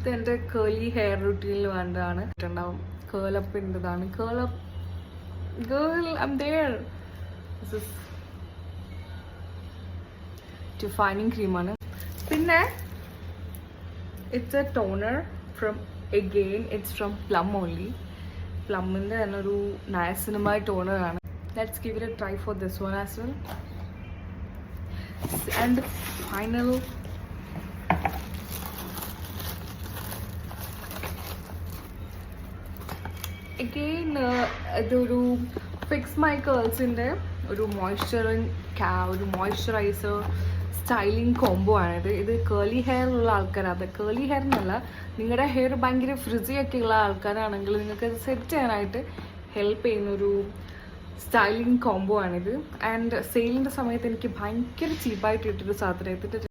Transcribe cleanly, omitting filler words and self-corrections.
ഇത് എൻ്റെ കേളി ഹെയർ റൂട്ടീനിൽ വേണ്ടതാണ്. ഉണ്ടാവും കേളപ്പിൻ്റെതാണ്. Curl up girl I am there. This is defining ക്രീമാണ്. പിന്നെ it's a toner from it's from plum only. പ്ലമ്മിൻ്റെ തന്നെ ഒരു നയസിനമൈഡ് ടോണറാണ്. Let's give it a try for this one as well. And final again ഇതൊരു ഫിക്സ് മൈ കേൾസിൻ്റെ ഒരു moisturiser styling combo ആണിത്. ഇത് കേളി ഹെയർ ഉള്ള ആൾക്കാരാണ്. കേളി ഹെയർ എന്നല്ല, നിങ്ങളുടെ ഹെയർ ഭയങ്കര ഫ്രിസി ഒക്കെ ഉള്ള ആൾക്കാരാണെങ്കിൽ നിങ്ങൾക്ക് അത് സെറ്റ് ചെയ്യാനായിട്ട് ഹെൽപ്പ് ചെയ്യുന്നൊരു സ്റ്റൈലിംഗ് കോംബോ ആണിത്. ആൻഡ് സെയിലിൻ്റെ സമയത്ത് എനിക്ക് ഭയങ്കര ചീപ്പായിട്ട് ഇട്ടൊരു സാധനം.